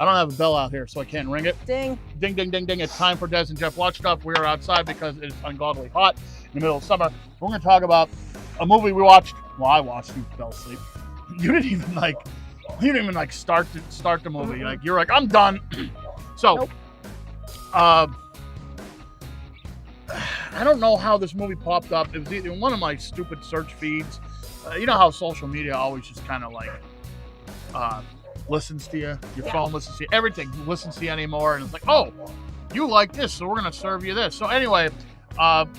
I don't have a bell out here, so I can't ring it. Ding. Ding, ding, ding, ding. It's time for Des and Jeff Watch Stuff. We are outside because it's ungodly hot in the middle of summer. We're going to talk about a movie we watched. Well, I watched. You fell asleep. You didn't even start the movie. Mm-mm. Like, you're like, I'm done. So, Nope. I don't know how this movie popped up. It was either in one of my stupid search feeds. You know how social media always just kind of like listens to you. Your phone listens to you. Everything listens to you anymore. And it's like, oh, you like this, so we're going to serve you this. So anyway,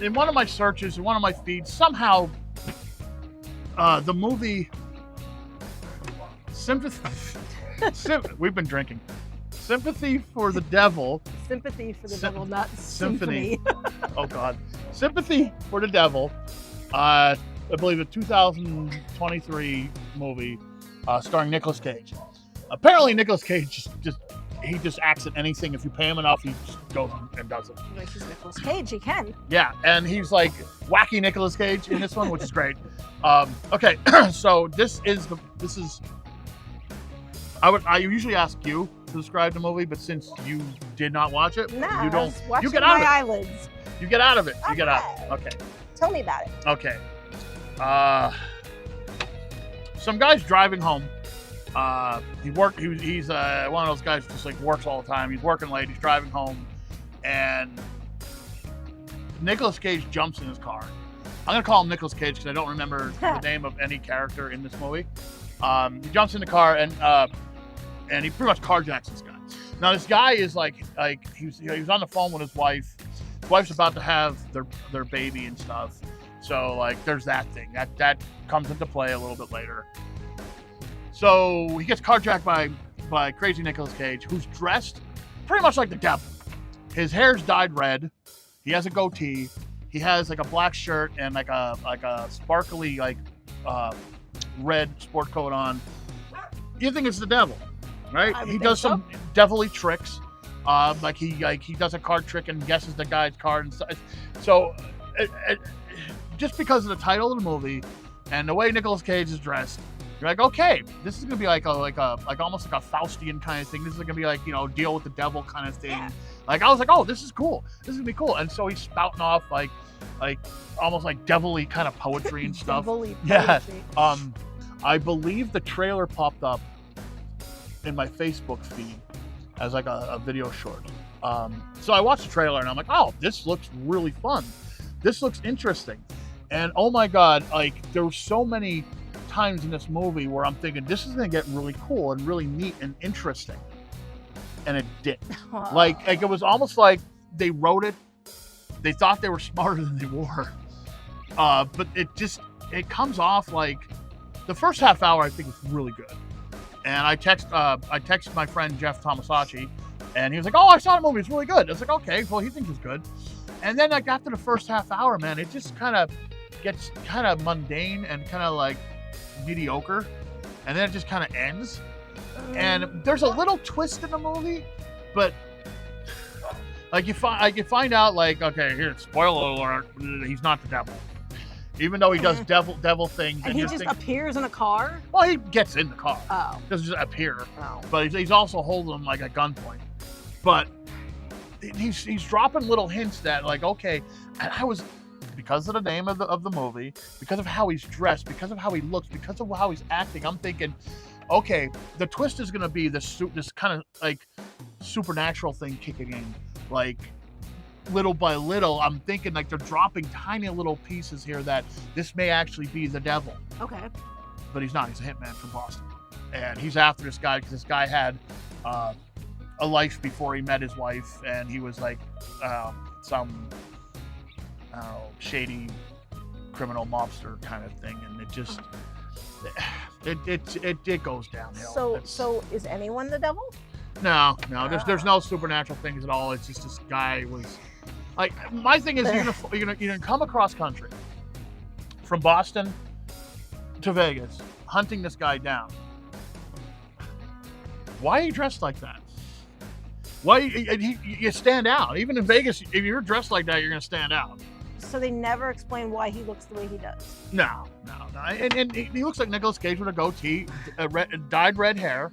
in one of my searches, in one of my feeds, somehow the movie Sympathy. We've been drinking. Sympathy for the Devil. Sympathy for the devil, not Symphony. symphony. Oh, God. Sympathy for the Devil. I believe a 2023 movie starring Nicolas Cage. Apparently, Nicolas Cage just acts at anything. If you pay him enough, he just goes and does it. Like he's Nicolas Cage, he can. Yeah, and he's like wacky Nicolas Cage in this one, which is great. Okay, so this is. I usually ask you to describe the movie, but since you did not watch it, Nah, you don't. watching You get out of my it. eyelids. You get out of it. You get out. Okay. Okay. Tell me about it. Okay. Some guy's driving home. He's one of those guys who just like works all the time. He's working late. He's driving home, and Nicolas Cage jumps in his car. I'm gonna call him Nicolas Cage because I don't remember the name of any character in this movie. He jumps in the car and he pretty much carjacks this guy. Now this guy is like he was on the phone with his wife. His wife's about to have their baby and stuff. So like there's that thing that comes into play a little bit later. So he gets carjacked by crazy Nicolas Cage, who's dressed pretty much like the devil. His hair's dyed red. He has a goatee. He has like a black shirt and like a sparkly red sport coat on. You think it's the devil, right? He does some devilly tricks. He does a card trick and guesses the guy's card and stuff. So just because of the title of the movie and the way Nicolas Cage is dressed, you're like, okay, this is gonna be like almost like a Faustian kind of thing. This is gonna be like, deal with the devil kind of thing. Yeah. Like I was like, oh, this is cool. This is gonna be cool. And so he's spouting off like almost like devilly kind of poetry and stuff. Devilly Yeah. poetry. I believe the trailer popped up in my Facebook feed as like a video short. So I watched the trailer and I'm like, oh, this looks really fun. This looks interesting. And oh my God, like there were so many times in this movie where I'm thinking this is gonna get really cool and really neat and interesting. And it didn't. Like it was almost like they wrote it. They thought they were smarter than they were. But it comes off like the first half hour I think was really good. And I texted my friend Jeff Tomasacci, and he was like, "Oh, I saw the movie. It's really good." I was like, "Okay, well, he thinks it's good." And then like after the first half hour, man, it just kind of gets kind of mundane and kind of like mediocre, and then it just kind of ends. And there's a little twist in the movie, but like you find out like, okay, here, spoiler alert, he's not the devil. Even though he does devil things. And he just appears in a car? Well, he gets in the car. Oh. He doesn't just appear. Oh. But he's also holding him like at gunpoint. But he's dropping little hints that like, okay, and I was, because of the name of the movie, because of how he's dressed, because of how he looks, because of how he's acting, I'm thinking, okay, the twist is going to be this kind of like supernatural thing kicking in. Like, little by little, I'm thinking like they're dropping tiny little pieces here that this may actually be the devil. Okay. But he's not. He's a hitman from Boston. And he's after this guy because this guy had a life before he met his wife, and he was like some shady criminal mobster kind of thing, and it just it goes downhill. So is anyone the devil? No, there's no supernatural things at all. It's just this guy was like, my thing is you're gonna come across country from Boston to Vegas hunting this guy down. Why are you dressed like that? Why you stand out? Even in Vegas, if you're dressed like that, you're gonna stand out. So they never explain why he looks the way he does. No. And he looks like Nicolas Cage with a goatee, dyed red hair.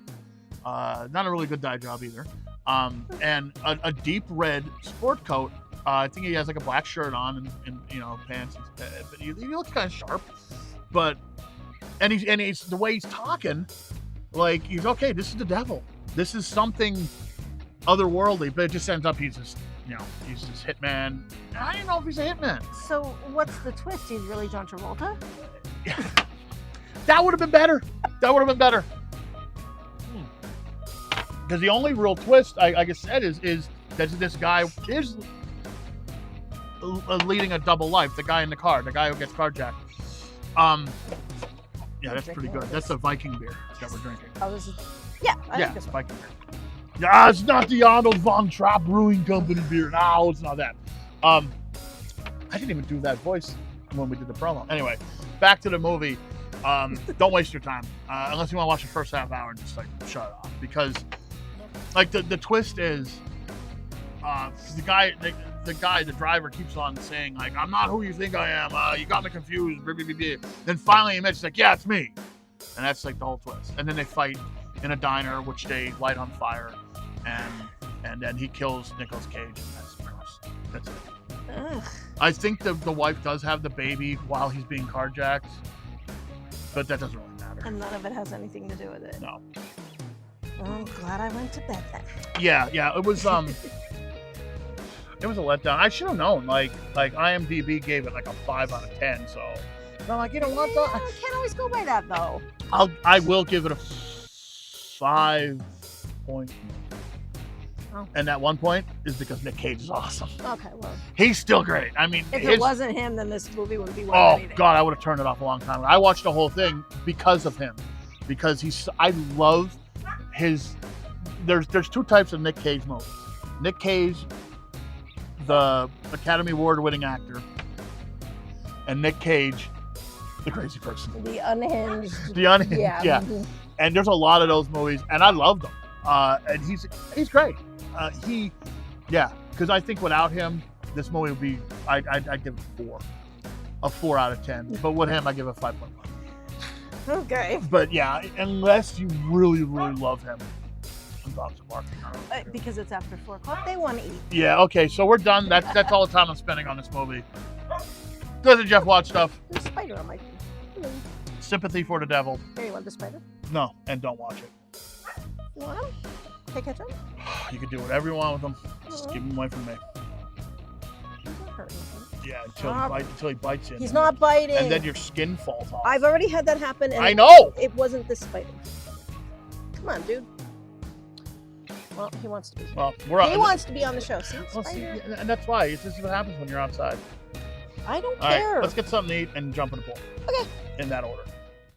Not a really good dye job either. And a deep red sport coat. I think he has like a black shirt on and pants. But he looks kind of sharp. But and he's the way he's talking, like he's okay. This is the devil. This is something otherworldly. But it just ends up he's this hitman. I don't know if he's a hitman. So what's the twist? He's really John Travolta? That would have been better. Because the only real twist, I guess, is that this guy is leading a double life. The guy in the car, the guy who gets carjacked. Yeah, that's pretty good. That's a Viking beer that we're drinking. Oh, this is. Yeah, I think it's this Viking beer. Yeah, it's not the Arnold von Trapp Brewing Company beer. No, it's not that. I didn't even do that voice when we did the promo. Anyway, back to the movie. Don't waste your time unless you want to watch the first half hour and just like shut it off, because like the twist is the driver keeps on saying like, I'm not who you think I am, you got me confused, blah, blah, blah, blah. Then finally he admits like, yeah, it's me, and that's like the whole twist. And then they fight in a diner which they light on fire, and then he kills Nicolas Cage, and that's the premise. That's it. Ugh. I think the wife does have the baby while he's being carjacked, but that doesn't really matter. And none of it has anything to do with it. No. Well, I'm glad I went to bed then. Yeah, it was it was a letdown. I should have known. Like IMDb gave it like a 5 out of 10. So I'm like, you know what? Yeah, I can't always go by that though. I will give it a 5.0. Oh. And that 1 point is because Nick Cage is awesome. Okay, well. He's still great. I mean, If it wasn't him, then this movie wouldn't be worth anything. God, I would have turned it off a long time ago. I watched the whole thing because of him. Because I love his. There's two types of Nick Cage movies. Nick Cage, the Academy Award-winning actor, and Nick Cage, the crazy person. The Unhinged. The Unhinged. Yeah. Mhm. And there's a lot of those movies, and I love them. And he's great. Because I think without him, this movie would be. I'd give it a 4 out of 10. But with him, I give it 5.1. Okay. But yeah, unless you really, really love him, some dogs are barking. Because it's after 4 o'clock, they want to eat. Yeah. Okay. So we're done. That's all the time I'm spending on this movie. Doesn't Jeff watch stuff? There's a spider on my feet. Hello. Sympathy for the devil. Here, you want the spider? No, and don't watch it. You want him? Take ketchup? You can do whatever you want with them. Just keep him away from me. He's not hurting him. Yeah, until he bites you. He's not biting. And then your skin falls off. I've already had that happen. And I know. It wasn't this spider. Come on, dude. Well, he wants to be. Well, he wants to be on the show. See, well, spider. see, and that's why. This is what happens when you're outside. I don't All care. right, let's get something to eat and jump in the pool. Okay. In that order.